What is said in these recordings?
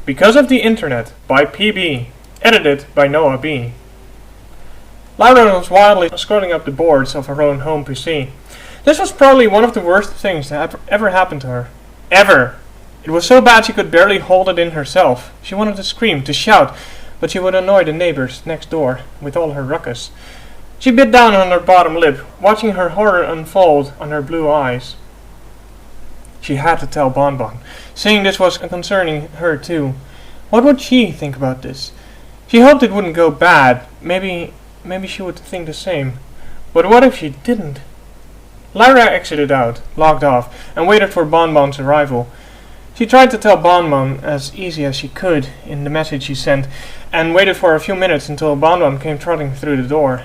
Because of the Internet by PB, edited by Noah B. Lyra was wildly scrolling up the boards of her own home PC. This was probably one of the worst things that ever happened to her. Ever! It was so bad she could barely hold it in herself. She wanted to scream, to shout, but she would annoy the neighbors next door with all her ruckus. She bit down on her bottom lip, watching her horror unfold on her blue eyes. She had to tell BonBon, seeing this was concerning her too. What would she think about this? She hoped it wouldn't go bad. Maybe she would think the same. But what if she didn't? Lyra exited out, logged off, and waited for BonBon's arrival. She tried to tell BonBon as easy as she could in the message she sent, and waited for a few minutes until BonBon came trotting through the door.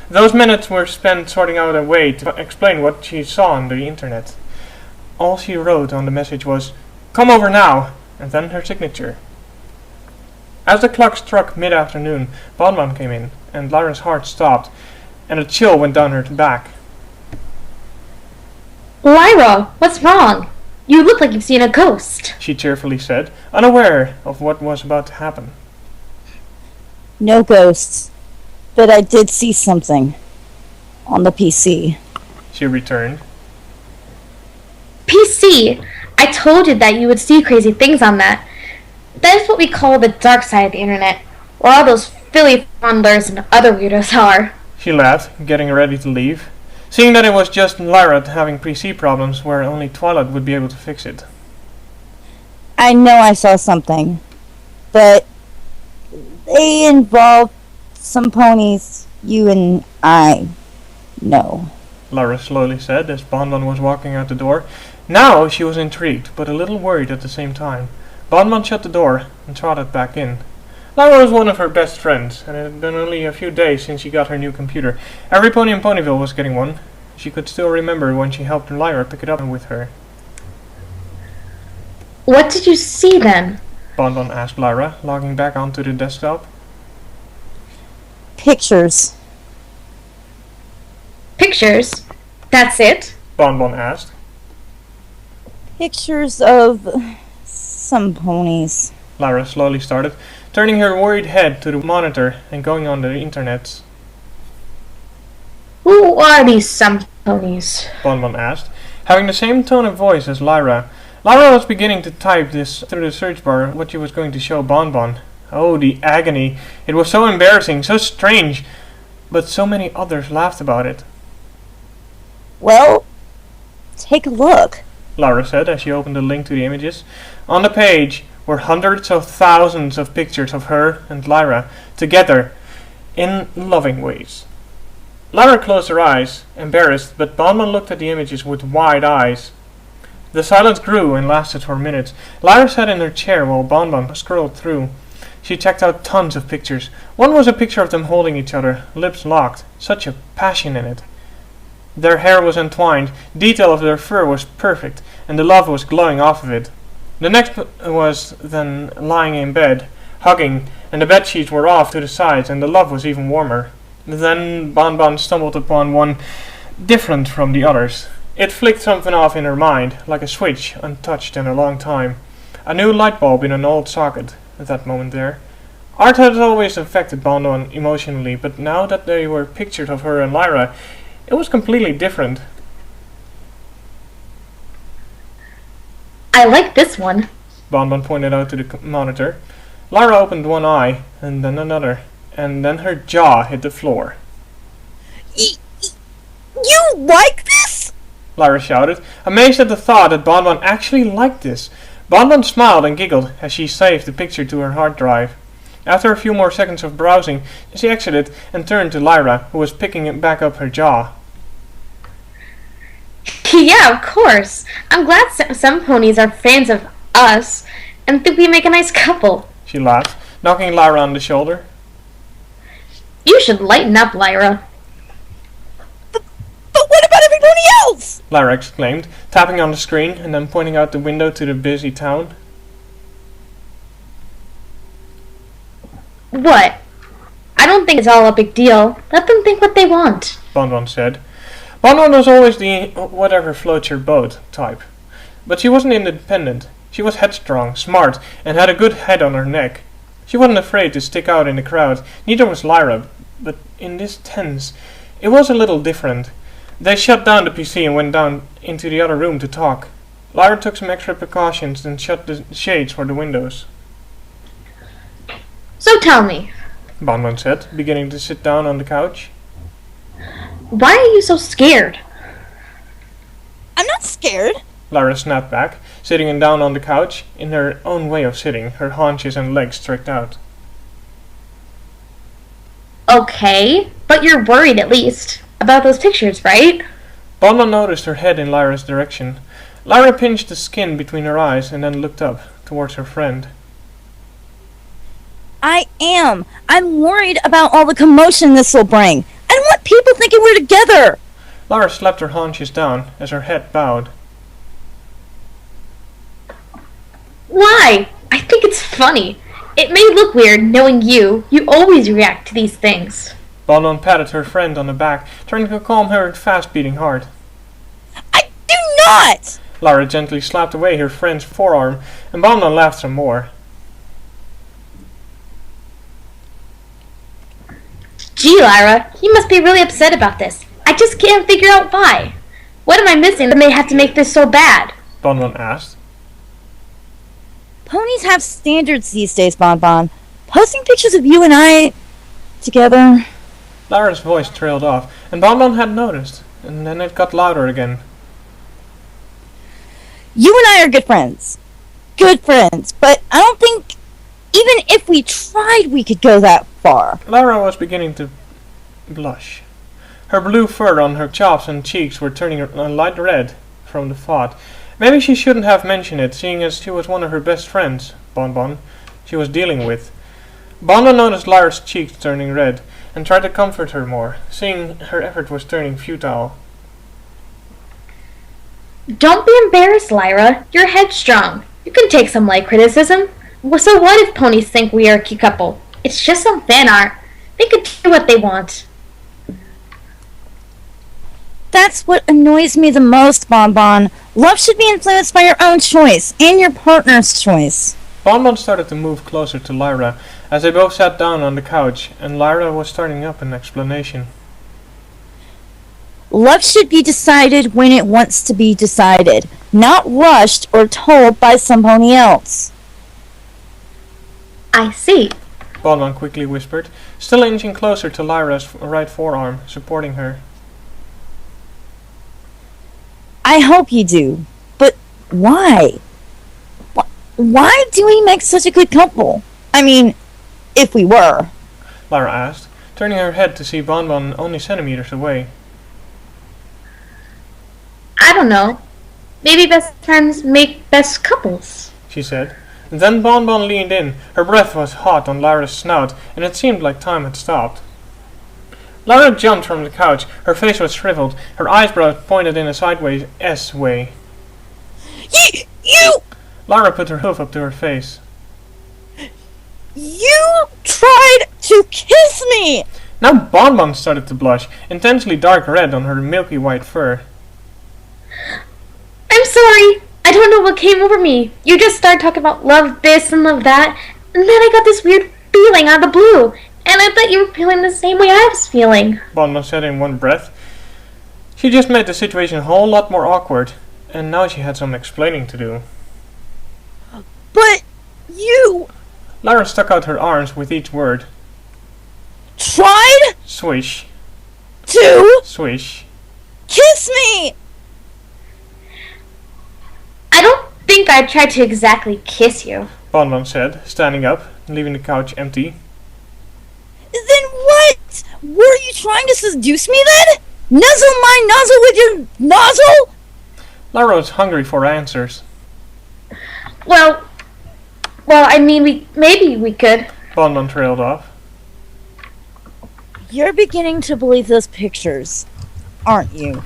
Those minutes were spent sorting out a way to explain what she saw on the internet. All she wrote on the message was, "Come over now," and then her signature. As the clock struck mid-afternoon, BonBon came in, and Lyra's heart stopped, and a chill went down her back. Lyra, what's wrong? You look like you've seen a ghost, she cheerfully said, unaware of what was about to happen. No ghosts, but I did see something on the PC, she returned. PC! I told you that you would see crazy things on that. That is what we call the dark side of the internet, where all those Philly fondlers and other weirdos are. She laughed, getting ready to leave, seeing that it was just Lyra having PC problems where only Twilight would be able to fix it. I know I saw something, but they involved some ponies you and I know, Lyra slowly said as BonBon was walking out the door. Now she was intrigued, but a little worried at the same time. BonBon shut the door and trotted back in. Lyra was one of her best friends, and it had been only a few days since she got her new computer. Every pony in Ponyville was getting one. She could still remember when she helped Lyra pick it up with her. What did you see then? BonBon asked Lyra, logging back onto the desktop. Pictures. Pictures? That's it? BonBon asked. Pictures of some ponies. Lyra slowly started, turning her worried head to the monitor and going on the internet. Who are these some ponies? BonBon asked, having the same tone of voice as Lyra. Lyra was beginning to type this through the search bar, what she was going to show BonBon. Oh, the agony. It was so embarrassing, so strange, but so many others laughed about it. Well, take a look, Lyra said as she opened the link to the images. On the page were hundreds of thousands of pictures of her and Lyra together in loving ways. Lyra closed her eyes, embarrassed, but BonBon looked at the images with wide eyes. The silence grew and lasted for minutes. Lyra sat in her chair while BonBon scrolled through. She checked out tons of pictures. One was a picture of them holding each other, lips locked, such a passion in it. Their hair was entwined, detail of their fur was perfect, and the love was glowing off of it. The next was then lying in bed, hugging, and the bed sheets were off to the sides, and the love was even warmer. Then BonBon stumbled upon one different from the others. It flicked something off in her mind, like a switch untouched in a long time. A new light bulb in an old socket, at that moment there. Art had always affected BonBon emotionally, but now that they were pictures of her and Lyra, it was completely different. I like this one, BonBon pointed out to the monitor. Lyra opened one eye, and then another, and then her jaw hit the floor. You like this? Lyra shouted, amazed at the thought that BonBon actually liked this. BonBon smiled and giggled as she saved the picture to her hard drive. After a few more seconds of browsing, she exited and turned to Lyra, who was picking back up her jaw. Yeah, of course. I'm glad some ponies are fans of us and think we make a nice couple. She laughed, knocking Lyra on the shoulder. You should lighten up, Lyra. But what about everybody else? Lyra exclaimed, tapping on the screen and then pointing out the window to the busy town. What? I don't think it's all a big deal. Let them think what they want, BonBon said. BonBon was always the whatever floats your boat type. But she wasn't independent. She was headstrong, smart, and had a good head on her neck. She wasn't afraid to stick out in the crowd, neither was Lyra, but in this tense, it was a little different. They shut down the PC and went down into the other room to talk. Lyra took some extra precautions and shut the shades for the windows. So tell me, BonBon said, beginning to sit down on the couch. why are you so scared? I'm not scared. Lyra snapped back, sitting down on the couch in her own way of sitting, her haunches and legs stretched out. Okay, but you're worried at least about those pictures, right? BonBon noticed her head in Lyra's direction. Lyra pinched the skin between her eyes and then looked up towards her friend. I am. I'm worried about all the commotion this will bring. I don't want people thinking we're together. Lyra slapped her haunches down as her head bowed. Why? I think it's funny. It may look weird knowing you. You always react to these things. BonBon patted her friend on the back, trying to calm her fast-beating heart. I do not! Lyra gently slapped away her friend's forearm, and BonBon laughed some more. Gee, Lyra, you must be really upset about this. I just can't figure out why. What am I missing that may have to make this so bad? BonBon asked. Ponies have standards these days, BonBon. Posting pictures of you and I together. Lyra's voice trailed off, and BonBon had noticed, and then it got louder again. You and I are good friends. Good friends, but I don't think even if we tried we could go that far. Lyra was beginning to blush. Her blue fur on her chops and cheeks were turning a light red from the thought. Maybe she shouldn't have mentioned it, seeing as she was one of her best friends, BonBon, she was dealing with. BonBon noticed Lyra's cheeks turning red, and tried to comfort her more, seeing her effort was turning futile. Don't be embarrassed, Lyra. You're headstrong. You can take some light criticism. So what if ponies think we are a cute couple? It's just some fan art. They could do what they want. That's what annoys me the most, BonBon. Love should be influenced by your own choice and your partner's choice. BonBon started to move closer to Lyra, as they both sat down on the couch, and Lyra was starting up an explanation. Love should be decided when it wants to be decided, not rushed or told by somebody else. I see. BonBon quickly whispered, still inching closer to Lyra's right forearm, supporting her. I hope you do, but why? Why do we make such a good couple? I mean, if we were. Lyra asked, turning her head to see BonBon only centimeters away. I don't know. Maybe best friends make best couples. She said. And then BonBon leaned in. Her breath was hot on Lyra's snout, and it seemed like time had stopped. Lyra jumped from the couch. Her face was shriveled, her eyebrows pointed in a sideways S way. You! Lyra put her hoof up to her face. You tried to kiss me! Now BonBon started to blush, intensely dark red on her milky white fur. I'm sorry. I don't know what came over me. You just started talking about love this and love that, and then I got this weird feeling out of the blue, and I thought you were feeling the same way I was feeling. BonBon said in one breath. She just made the situation a whole lot more awkward, and now she had some explaining to do. But you Lyra stuck out her arms with each word. tried Swish. to Swish. kiss me! I don't think I tried to exactly kiss you. BonBon said, standing up, leaving the couch empty. Then what? Were you trying to seduce me then? Nuzzle my nozzle with your nozzle? Lyra was hungry for answers. Well, I mean, maybe we could. BonBon trailed off. You're beginning to believe those pictures, aren't you?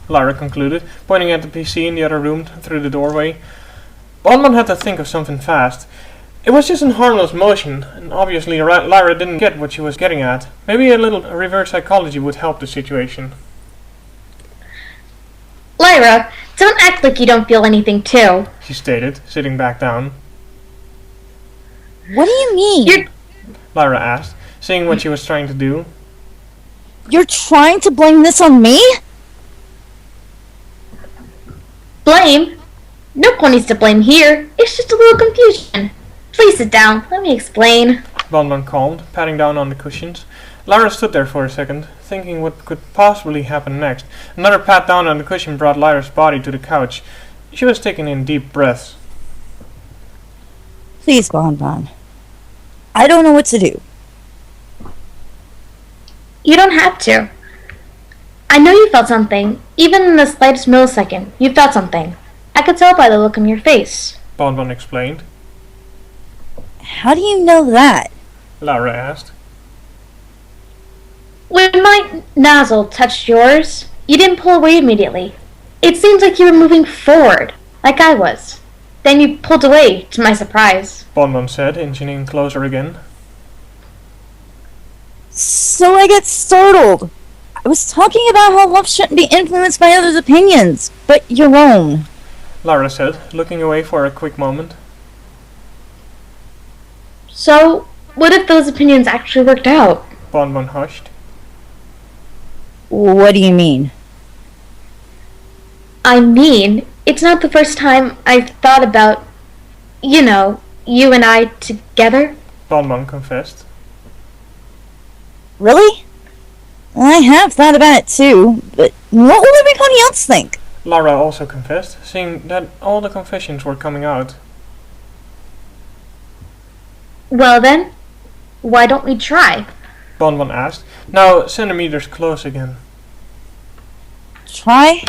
Lyra concluded, pointing at the PC in the other room through the doorway. BonBon had to think of something fast. It was just a harmless motion, and obviously Lyra didn't get what she was getting at. Maybe a little reverse psychology would help the situation. Lyra, don't act like you don't feel anything too. she stated, sitting back down. What do you mean? Lyra asked, seeing what she was trying to do. You're trying to blame this on me? Blame? No ponies to blame here. It's just a little confusion. Please sit down. Let me explain. BonBon calmed, patting down on the cushions. Lyra stood there for a second, thinking what could possibly happen next. Another pat down on the cushion brought Lyra's body to the couch. She was taking in deep breaths. Please, BonBon. I don't know what to do. You don't have to. I know you felt something. Even in the slightest millisecond, you felt something. I could tell by the look on your face. BonBon explained. How do you know that? Lyra asked. When my nozzle touched yours, you didn't pull away immediately. It seems like you were moving forward, like I was. Then you pulled away, to my surprise. BonBon said, inching in closer again. So I get startled. I was talking about how love shouldn't be influenced by others' opinions, but your own. Lyra said, looking away for a quick moment. So, what if those opinions actually worked out? BonBon hushed. What do you mean? I mean, it's not the first time I've thought about, you know, you and I together. BonBon confessed. Really? I have thought about it too, but what will everybody else think? Lyra also confessed, seeing that all the confessions were coming out. Well then, why don't we try? BonBon asked, now centimeters close again. Try?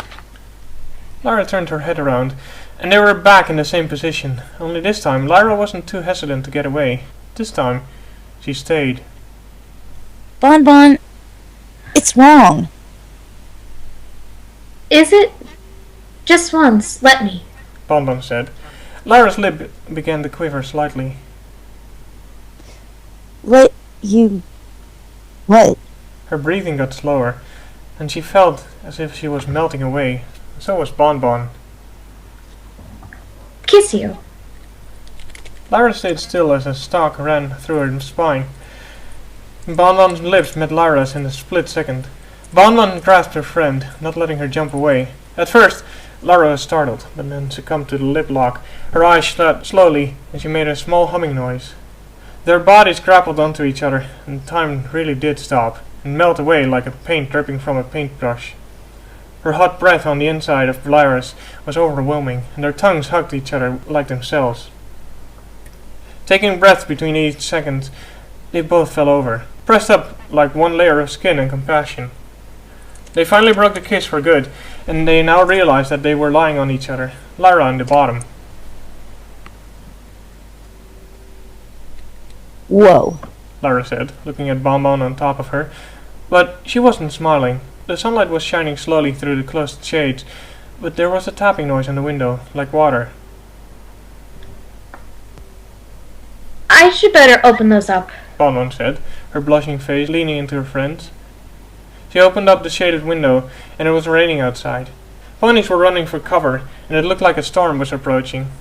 Lyra turned her head around, and they were back in the same position, only this time Lyra wasn't too hesitant to get away. This time, she stayed. BonBon, it's wrong. Is it? Just once, let me. BonBon said. Lyra's lip began to quiver slightly. Let you... What? Her breathing got slower, and she felt as if she was melting away. So was BonBon. Kiss you. Lyra stayed still as a stalk ran through her spine. BonBon's lips met Lyra's in a split second. BonBon grasped her friend, not letting her jump away. At first, Lyra was startled, but then succumbed to the lip lock. Her eyes shut slowly, and she made a small humming noise. Their bodies grappled onto each other, and time really did stop, and melt away like a paint dripping from a paintbrush. Her hot breath on the inside of Lyra's was overwhelming, and their tongues hugged each other like themselves. Taking breath between each second, they both fell over, pressed up like one layer of skin and compassion. They finally broke the kiss for good, and they now realized that they were lying on each other, Lyra on the bottom. Whoa. Lyra said, looking at BonBon on top of her, but she wasn't smiling. The sunlight was shining slowly through the closed shades, but there was a tapping noise on the window, like water. I should better open those up. BonBon said, her blushing face leaning into her friend's. She opened up the shaded window, and it was raining outside. Ponies were running for cover, and it looked like a storm was approaching.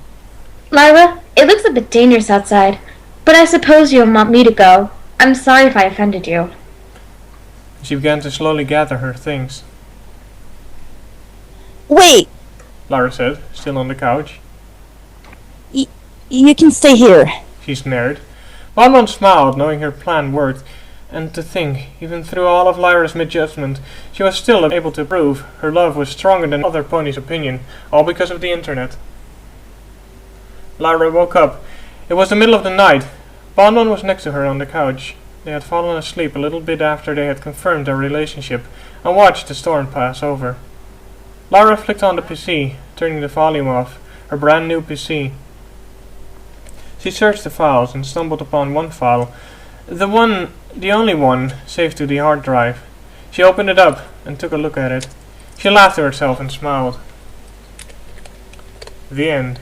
Lyra, it looks a bit dangerous outside, but I suppose you'll want me to go. I'm sorry if I offended you. She began to slowly gather her things. Wait! Lyra said, still on the couch. You can stay here. She sneered. BonBon smiled, knowing her plan worked, and to think, even through all of Lyra's misjudgment, she was still able to prove her love was stronger than other ponies' opinion, all because of the internet. Lyra woke up. It was the middle of the night. BonBon was next to her on the couch. They had fallen asleep a little bit after they had confirmed their relationship and watched the storm pass over. Lyra flicked on the PC, turning the volume off, her brand new PC. She searched the files and stumbled upon one file, the only one saved to the hard drive. She opened it up and took a look at it. She laughed to herself and smiled. The end.